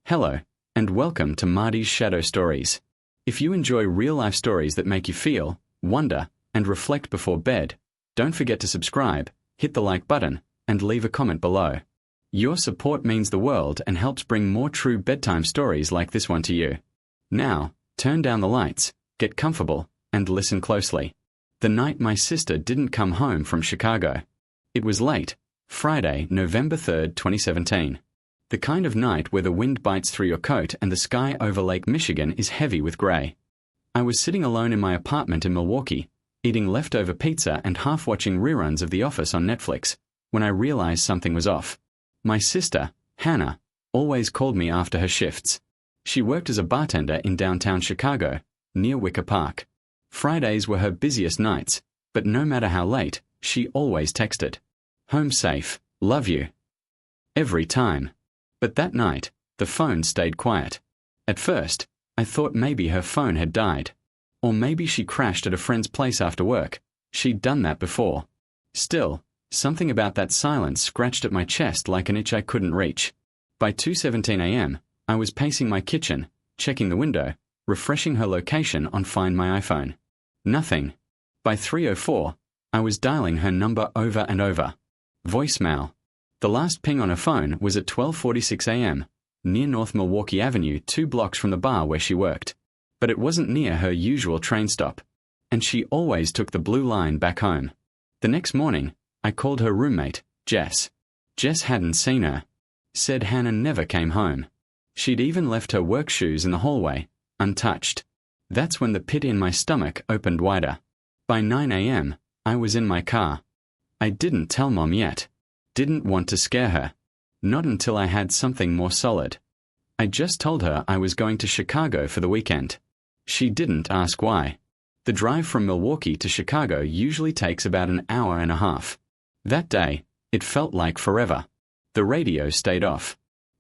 Hello, and welcome to Marty's Shadow Stories. If you enjoy real-life stories that make you feel, wonder, and reflect before bed, don't forget to subscribe, hit the like button, and leave a comment below. Your support means the world and helps bring more true bedtime stories like this one to you. Now, turn down the lights, get comfortable, and listen closely. The night my sister didn't come home from Chicago. It was late, Friday, November 3rd, 2017. The kind of night where the wind bites through your coat and the sky over Lake Michigan is heavy with gray. I was sitting alone in my apartment in Milwaukee, eating leftover pizza and half watching reruns of The Office on Netflix, when I realized something was off. My sister, Hannah, always called me after her shifts. She worked as a bartender in downtown Chicago, near Wicker Park. Fridays were her busiest nights, but no matter how late, she always texted, "Home safe, love you." Every time. But that night, the phone stayed quiet. At first, I thought maybe her phone had died. Or maybe she crashed at a friend's place after work. She'd done that before. Still, something about that silence scratched at my chest like an itch I couldn't reach. By 2:17 a.m., I was pacing my kitchen, checking the window, refreshing her location on Find My iPhone. Nothing. By 3:04, I was dialing her number over and over. Voicemail. The last ping on her phone was at 12:46 a.m., near North Milwaukee Avenue, 2 blocks from the bar where she worked. But it wasn't near her usual train stop, and she always took the blue line back home. The next morning, I called her roommate, Jess. Jess hadn't seen her. Said Hannah never came home. She'd even left her work shoes in the hallway, untouched. That's when the pit in my stomach opened wider. By 9 a.m., I was in my car. I didn't tell Mom yet. Didn't want to scare her. Not until I had something more solid. I just told her I was going to Chicago for the weekend. She didn't ask why. The drive from Milwaukee to Chicago usually takes about an hour and a half. That day, it felt like forever. The radio stayed off.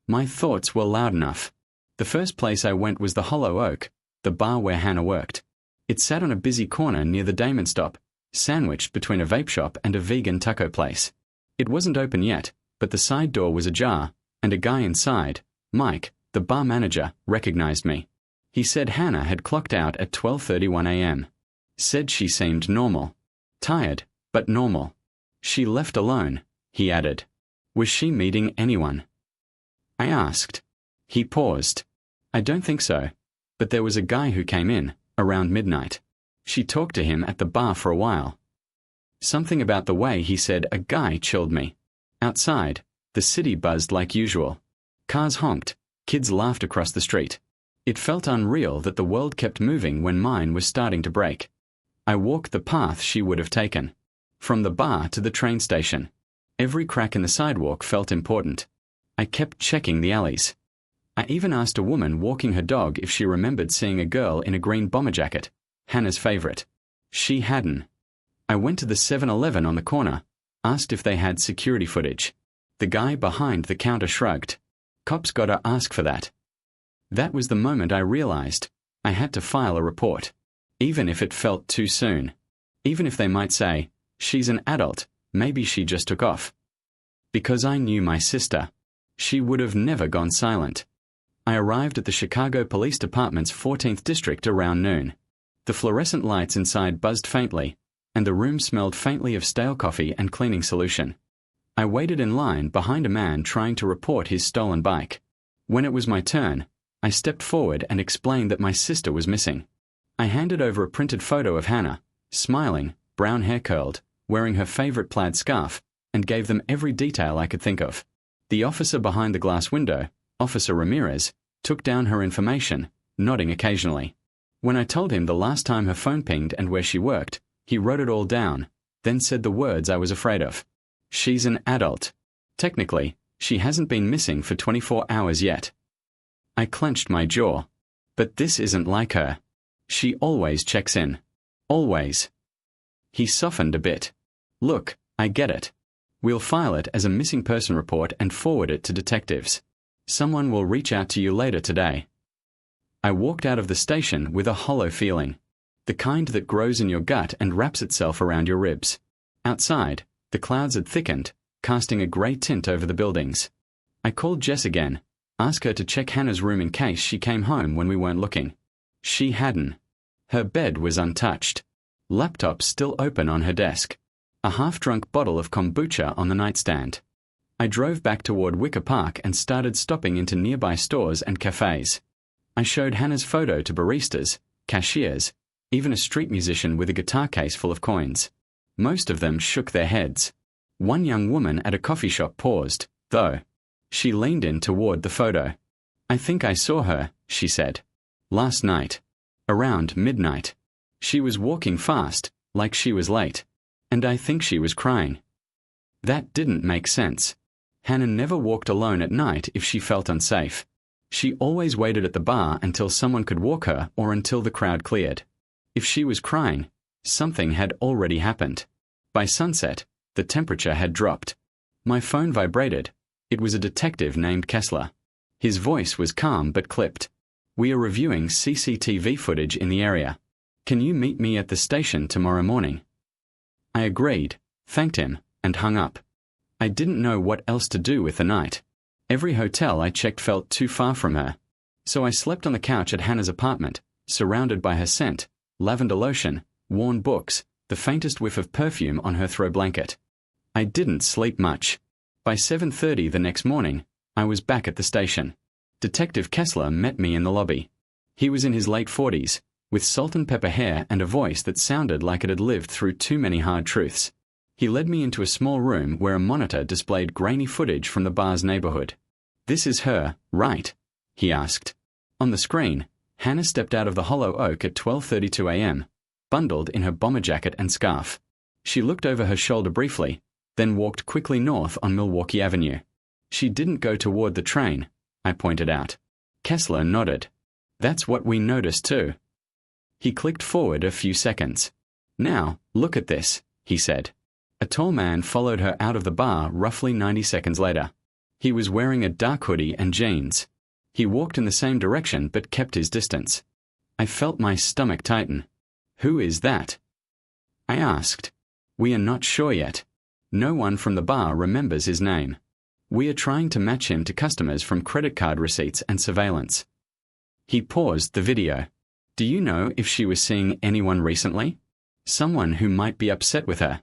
My thoughts were loud enough. The first place I went was the Hollow Oak, the bar where Hannah worked. It sat on a busy corner near the Damon stop, sandwiched between a vape shop and a vegan taco place. It wasn't open yet, but the side door was ajar, and a guy inside, Mike, the bar manager, recognized me. He said Hannah had clocked out at 12:31 a.m. Said she seemed normal. Tired, but normal. She left alone, he added. Was she meeting anyone? I asked. He paused. I don't think so, but there was a guy who came in, around midnight. She talked to him at the bar for a while. Something about the way he said a guy chilled me. Outside, the city buzzed like usual. Cars honked, kids laughed across the street. It felt unreal that the world kept moving when mine was starting to break. I walked the path she would have taken. From the bar to the train station. Every crack in the sidewalk felt important. I kept checking the alleys. I even asked a woman walking her dog if she remembered seeing a girl in a green bomber jacket, Hannah's favorite. She hadn't. I went to the 7-Eleven on the corner, asked if they had security footage. The guy behind the counter shrugged. Cops gotta ask for that. That was the moment I realized I had to file a report. Even if it felt too soon. Even if they might say, she's an adult, maybe she just took off. Because I knew my sister. She would have never gone silent. I arrived at the Chicago Police Department's 14th District around noon. The fluorescent lights inside buzzed faintly, and the room smelled faintly of stale coffee and cleaning solution. I waited in line behind a man trying to report his stolen bike. When it was my turn, I stepped forward and explained that my sister was missing. I handed over a printed photo of Hannah, smiling, brown hair curled, wearing her favorite plaid scarf, and gave them every detail I could think of. The officer behind the glass window, Officer Ramirez, took down her information, nodding occasionally. When I told him the last time her phone pinged and where she worked, he wrote it all down, then said the words I was afraid of. She's an adult. Technically, she hasn't been missing for 24 hours yet. I clenched my jaw. But this isn't like her. She always checks in. Always. He softened a bit. Look, I get it. We'll file it as a missing person report and forward it to detectives. Someone will reach out to you later today. I walked out of the station with a hollow feeling. The kind that grows in your gut and wraps itself around your ribs. Outside, the clouds had thickened, casting a grey tint over the buildings. I called Jess again, Ask her to check Hannah's room in case she came home when we weren't looking. She hadn't. Her bed was untouched. Laptop still open on her desk. A half-drunk bottle of kombucha on the nightstand. I drove back toward Wicker Park and started stopping into nearby stores and cafes. I showed Hannah's photo to baristas, cashiers, even a street musician with a guitar case full of coins. Most of them shook their heads. One young woman at a coffee shop paused, though. She leaned in toward the photo. I think I saw her, she said. Last night. Around midnight. She was walking fast, like she was late. And I think she was crying. That didn't make sense. Hannah never walked alone at night if she felt unsafe. She always waited at the bar until someone could walk her or until the crowd cleared. If she was crying, something had already happened. By sunset, the temperature had dropped. My phone vibrated. It was a detective named Kessler. His voice was calm but clipped. We are reviewing CCTV footage in the area. Can you meet me at the station tomorrow morning? I agreed, thanked him, and hung up. I didn't know what else to do with the night. Every hotel I checked felt too far from her. So I slept on the couch at Hannah's apartment, surrounded by her scent, lavender lotion, worn books, the faintest whiff of perfume on her throw blanket. I didn't sleep much. By 7:30 the next morning, I was back at the station. Detective Kessler met me in the lobby. He was in his late 40s, with salt and pepper hair and a voice that sounded like it had lived through too many hard truths. He led me into a small room where a monitor displayed grainy footage from the bar's neighborhood. This is her, right? He asked. On the screen, Hannah stepped out of the hollow oak at 12:32 a.m., bundled in her bomber jacket and scarf. She looked over her shoulder briefly, then walked quickly north on Milwaukee Avenue. She didn't go toward the train, I pointed out. Kessler nodded. That's what we noticed too. He clicked forward a few seconds. Now, look at this, he said. A tall man followed her out of the bar roughly 90 seconds later. He was wearing a dark hoodie and jeans. He walked in the same direction but kept his distance. I felt my stomach tighten. Who is that? I asked. We are not sure yet. No one from the bar remembers his name. We are trying to match him to customers from credit card receipts and surveillance. He paused the video. Do you know if she was seeing anyone recently? Someone who might be upset with her?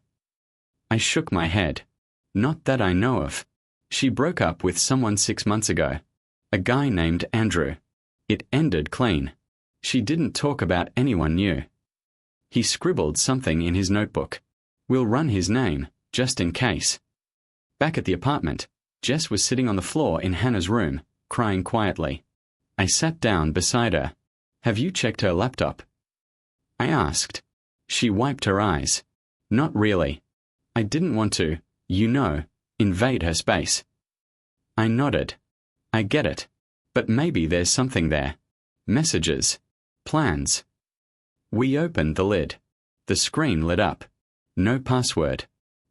I shook my head. Not that I know of. She broke up with someone 6 months ago. A guy named Andrew. It ended clean. She didn't talk about anyone new. He scribbled something in his notebook. We'll run his name, just in case. Back at the apartment, Jess was sitting on the floor in Hannah's room, crying quietly. I sat down beside her. Have you checked her laptop? I asked. She wiped her eyes. Not really. I didn't want to, invade her space. I nodded. I get it. But maybe there's something there. Messages. Plans. We opened the lid. The screen lit up. No password.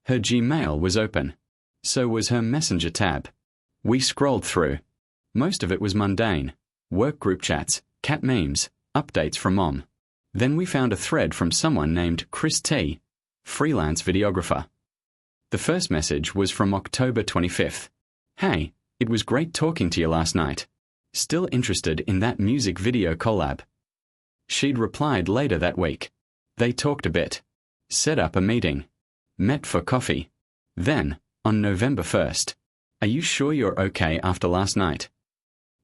Her Gmail was open. So was her Messenger tab. We scrolled through. Most of it was mundane. Work group chats, cat memes, updates from Mom. Then we found a thread from someone named Chris T., freelance videographer. The first message was from October 25th. Hey, it was great talking to you last night. Still interested in that music video collab? She'd replied later that week. They talked a bit. Set up a meeting. Met for coffee. Then, on November 1st, are you sure you're okay after last night?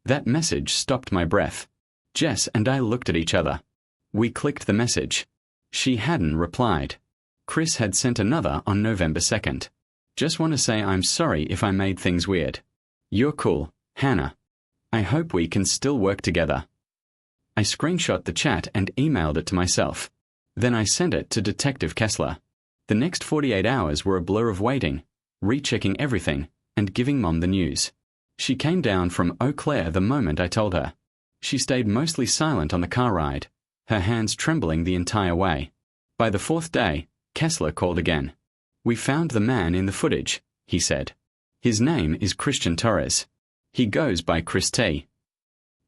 That message stopped my breath. Jess and I looked at each other. We clicked the message. She hadn't replied. Chris had sent another on November 2nd. Just want to say I'm sorry if I made things weird. You're cool, Hannah. I hope we can still work together. I screenshot the chat and emailed it to myself. Then I sent it to Detective Kessler. The next 48 hours were a blur of waiting, rechecking everything, and giving Mom the news. She came down from Eau Claire the moment I told her. She stayed mostly silent on the car ride, her hands trembling the entire way. By the fourth day, Kessler called again. We found the man in the footage, he said. His name is Christian Torres. He goes by Chris T.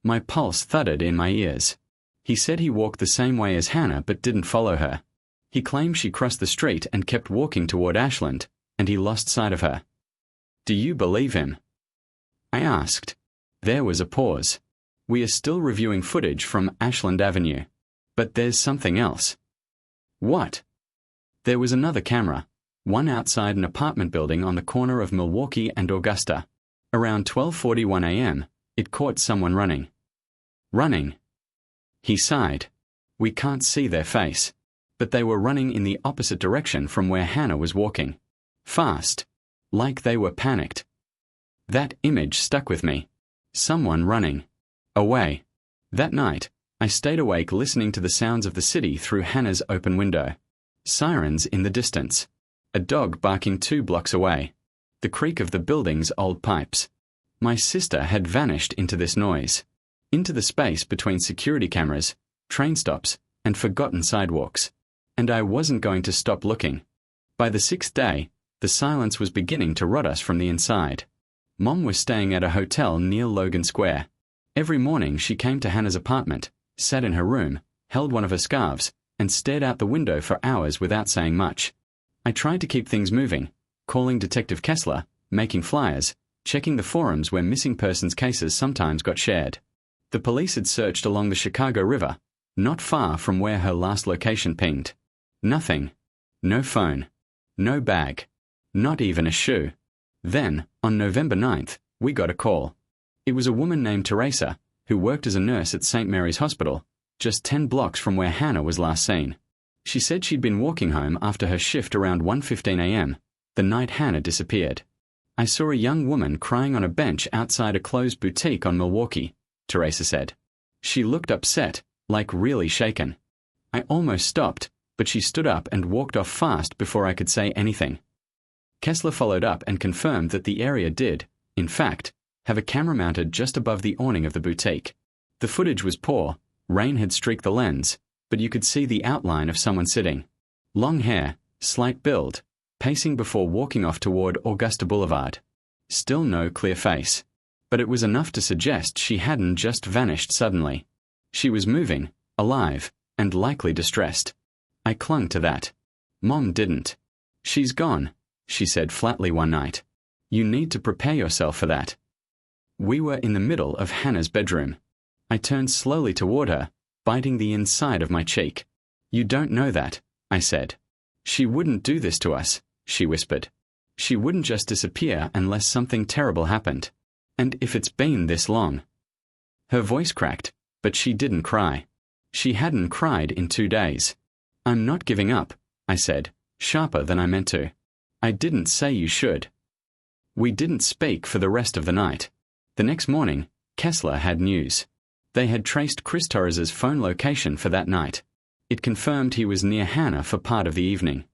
My pulse thudded in my ears. He said he walked the same way as Hannah but didn't follow her. He claimed she crossed the street and kept walking toward Ashland, and he lost sight of her. Do you believe him? I asked. There was a pause. We are still reviewing footage from Ashland Avenue. But there's something else. What? There was another camera, one outside an apartment building on the corner of Milwaukee and Augusta. Around 12:41 a.m., it caught someone running. Running. He sighed. We can't see their face, but they were running in the opposite direction from where Hannah was walking. Fast. Like they were panicked. That image stuck with me. Someone running. Away. That night, I stayed awake listening to the sounds of the city through Hannah's open window. Sirens in the distance. A dog barking 2 blocks away. The creak of the building's old pipes. My sister had vanished into this noise. Into the space between security cameras, train stops, and forgotten sidewalks. And I wasn't going to stop looking. By the 6th day, the silence was beginning to rot us from the inside. Mom was staying at a hotel near Logan Square. Every morning she came to Hannah's apartment, sat in her room, held one of her scarves, and stared out the window for hours without saying much. I tried to keep things moving, calling Detective Kessler, making flyers, checking the forums where missing persons cases sometimes got shared. The police had searched along the Chicago River, not far from where her last location pinged. Nothing. No phone. No bag. Not even a shoe. Then, on November 9th, we got a call. It was a woman named Teresa, who worked as a nurse at St. Mary's Hospital, just 10 blocks from where Hannah was last seen. She said she'd been walking home after her shift around 1:15 a.m., the night Hannah disappeared. I saw a young woman crying on a bench outside a closed boutique on Milwaukee, Teresa said. She looked upset, like really shaken. I almost stopped, but she stood up and walked off fast before I could say anything. Kessler followed up and confirmed that the area did, in fact, have a camera mounted just above the awning of the boutique. The footage was poor, rain had streaked the lens, but you could see the outline of someone sitting. Long hair, slight build, pacing before walking off toward Augusta Boulevard. Still no clear face. But it was enough to suggest she hadn't just vanished suddenly. She was moving, alive, and likely distressed. I clung to that. Mom didn't. She's gone, she said flatly one night. You need to prepare yourself for that. We were in the middle of Hannah's bedroom. I turned slowly toward her, biting the inside of my cheek. You don't know that, I said. She wouldn't do this to us, she whispered. She wouldn't just disappear unless something terrible happened. And if it's been this long. Her voice cracked, but she didn't cry. She hadn't cried in 2 days. I'm not giving up, I said, sharper than I meant to. I didn't say you should. We didn't speak for the rest of the night. The next morning, Kessler had news. They had traced Chris Torres's phone location for that night. It confirmed he was near Hannah for part of the evening.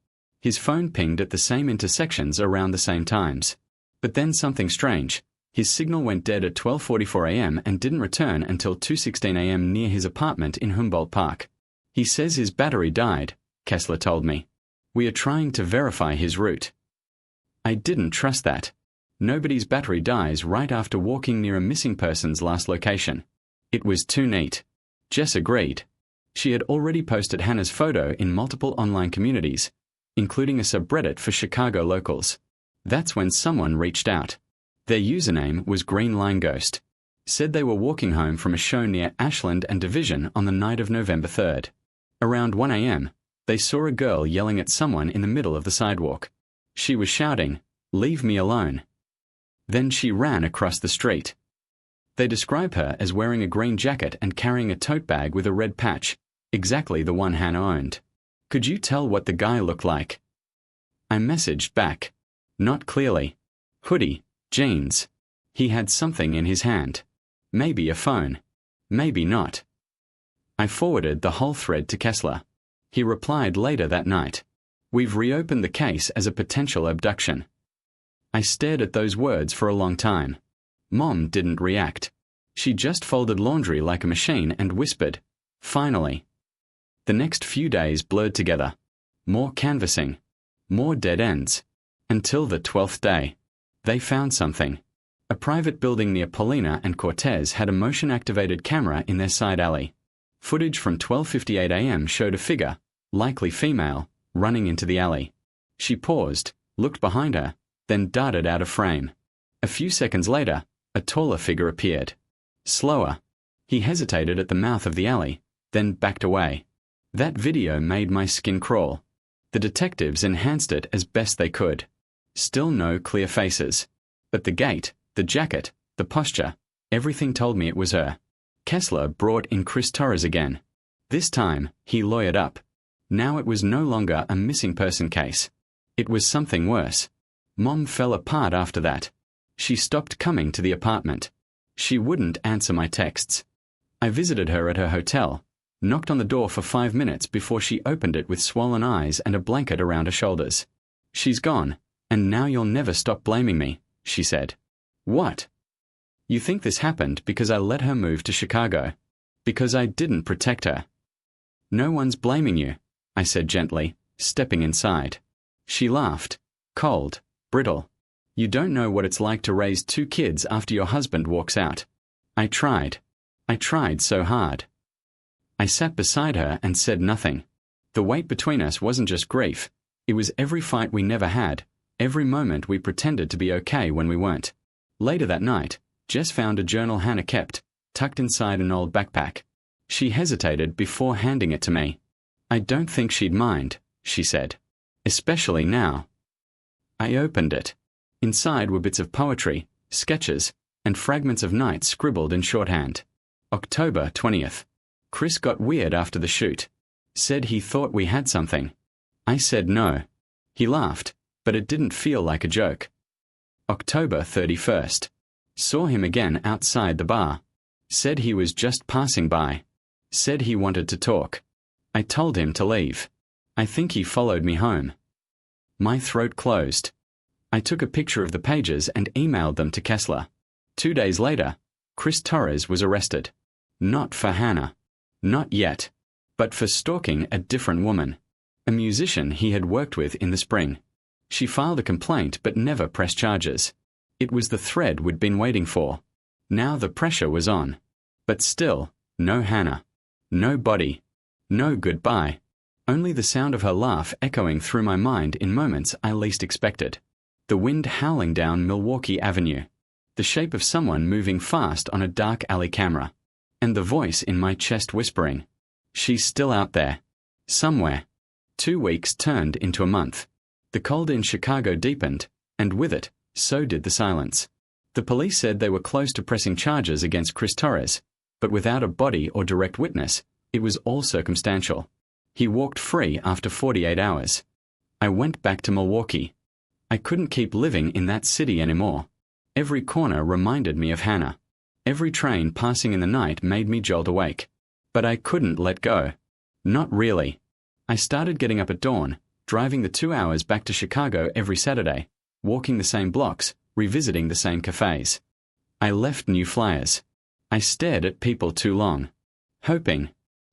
His phone pinged at the same intersections around the same times. But then something strange. His signal went dead at 12:44 a.m. and didn't return until 2:16 a.m. near his apartment in Humboldt Park. He says his battery died, Kessler told me. We are trying to verify his route. I didn't trust that. Nobody's battery dies right after walking near a missing person's last location. It was too neat. Jess agreed. She had already posted Hannah's photo in multiple online communities, including a subreddit for Chicago locals. That's when someone reached out. Their username was Green Line Ghost. Said they were walking home from a show near Ashland and Division on the night of November 3rd. Around 1 a.m., they saw a girl yelling at someone in the middle of the sidewalk. She was shouting, "Leave me alone." Then she ran across the street. They describe her as wearing a green jacket and carrying a tote bag with a red patch, exactly the one Hannah owned. Could you tell what the guy looked like? I messaged back. Not clearly. Hoodie, jeans. He had something in his hand. Maybe a phone. Maybe not. I forwarded the whole thread to Kessler. He replied later that night. We've reopened the case as a potential abduction. I stared at those words for a long time. Mom didn't react. She just folded laundry like a machine and whispered, "Finally." The next few days blurred together. More canvassing. More dead ends. Until the 12th day. They found something. A private building near Paulina and Cortez had a motion-activated camera in their side alley. Footage from 12:58 a.m. showed a figure, likely female, running into the alley. She paused, looked behind her, then darted out of frame. A few seconds later, A taller figure appeared. Slower. He hesitated at the mouth of the alley, then backed away. That video made my skin crawl. The detectives enhanced it as best they could. Still no clear faces. But the gait, the jacket, the posture, everything told me it was her. Kessler brought in Chris Torres again. This time, he lawyered up. Now it was no longer a missing person case. It was something worse. Mom fell apart after that. She stopped coming to the apartment. She wouldn't answer my texts. I visited her at her hotel, knocked on the door for 5 minutes before she opened it with swollen eyes and a blanket around her shoulders. "She's gone, and now you'll never stop blaming me," she said. "What?" "You think this happened because I let her move to Chicago. Because I didn't protect her." "No one's blaming you," I said gently, stepping inside. She laughed. Cold, brittle. "You don't know what it's like to raise 2 kids after your husband walks out." I tried so hard. I sat beside her and said nothing. The weight between us wasn't just grief. It was every fight we never had, every moment we pretended to be okay when we weren't. Later that night, Jess found a journal Hannah kept, tucked inside an old backpack. She hesitated before handing it to me. "I don't think she'd mind," she said. "Especially now." I opened it. Inside were bits of poetry, sketches, and fragments of nights scribbled in shorthand. October 20th. Chris got weird after the shoot. Said he thought we had something. I said no. He laughed, but it didn't feel like a joke. October 31st. Saw him again outside the bar. Said he was just passing by. Said he wanted to talk. I told him to leave. I think he followed me home. My throat closed. I took a picture of the pages and emailed them to Kessler. 2 days later, Chris Torres was arrested. Not for Hannah. Not yet. But for stalking a different woman. A musician he had worked with in the spring. She filed a complaint but never pressed charges. It was the thread we'd been waiting for. Now the pressure was on. But still, no Hannah. No body. No goodbye. Only the sound of her laugh echoing through my mind in moments I least expected. The wind howling down Milwaukee Avenue. The shape of someone moving fast on a dark alley camera. And the voice in my chest whispering, "She's still out there. Somewhere." 2 weeks turned into a month. The cold in Chicago deepened, and with it, so did the silence. The police said they were close to pressing charges against Chris Torres, but without a body or direct witness, it was all circumstantial. He walked free after 48 hours. I went back to Milwaukee. I couldn't keep living in that city anymore. Every corner reminded me of Hannah. Every train passing in the night made me jolt awake. But I couldn't let go. Not really. I started getting up at dawn, driving the 2 hours back to Chicago every Saturday, walking the same blocks, revisiting the same cafes. I left new flyers. I stared at people too long. Hoping.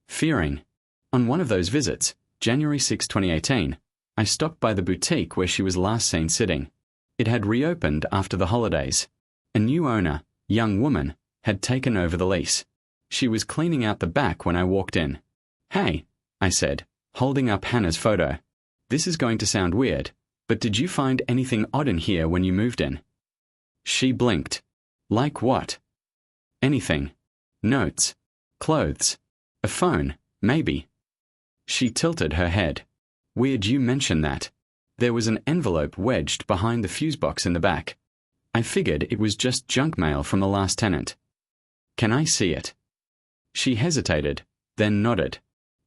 Fearing. On one of those visits, January 6, 2018, I stopped by the boutique where she was last seen sitting. It had reopened after the holidays. A new owner, young woman, had taken over the lease. She was cleaning out the back when I walked in. "Hey," I said, holding up Hannah's photo. "This is going to sound weird, but did you find anything odd in here when you moved in?" She blinked. "Like what?" "Anything. Notes. Clothes. A phone, maybe." She tilted her head. "Weird you mention that. There was an envelope wedged behind the fuse box in the back. I figured it was just junk mail from the last tenant." "Can I see it?" She hesitated, then nodded.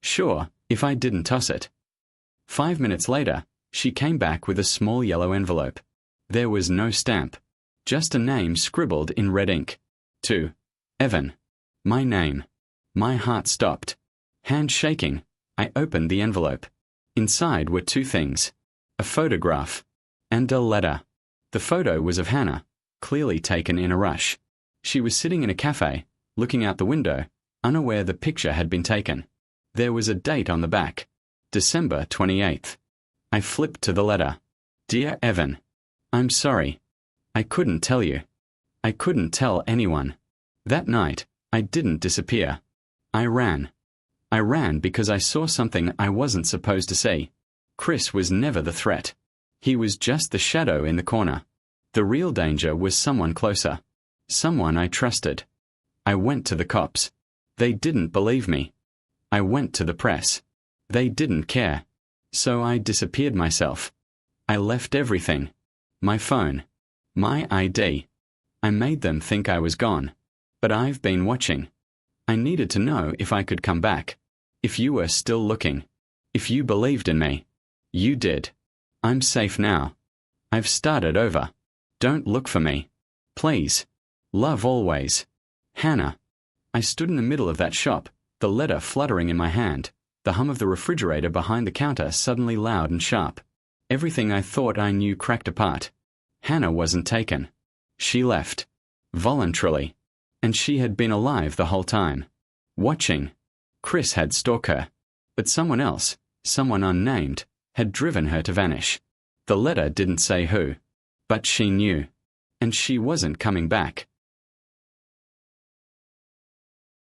"Sure, if I didn't toss it." 5 minutes later, she came back with a small yellow envelope. There was no stamp. Just a name scribbled in red ink. To Evan. My name. My heart stopped. Hand shaking, I opened the envelope. Inside were 2 things. A photograph. And a letter. The photo was of Hannah, clearly taken in a rush. She was sitting in a cafe, looking out the window, unaware the picture had been taken. There was a date on the back. December 28th. I flipped to the letter. "Dear Evan, I'm sorry. I couldn't tell you. I couldn't tell anyone. That night, I didn't disappear. I ran. I ran because I saw something I wasn't supposed to see. Chris was never the threat. He was just the shadow in the corner. The real danger was someone closer. Someone I trusted. I went to the cops. They didn't believe me. I went to the press. They didn't care. So I disappeared myself. I left everything. My phone. My ID. I made them think I was gone. But I've been watching. I needed to know if I could come back. If you were still looking. If you believed in me. You did. I'm safe now. I've started over. Don't look for me. Please. Love always. Hannah. I stood in the middle of that shop, the letter fluttering in my hand, the hum of the refrigerator behind the counter suddenly loud and sharp. Everything I thought I knew cracked apart. Hannah wasn't taken. She left. Voluntarily. And she had been alive the whole time. Watching. Chris had stalked her. But someone else, someone unnamed, had driven her to vanish. The letter didn't say who. But she knew. And she wasn't coming back.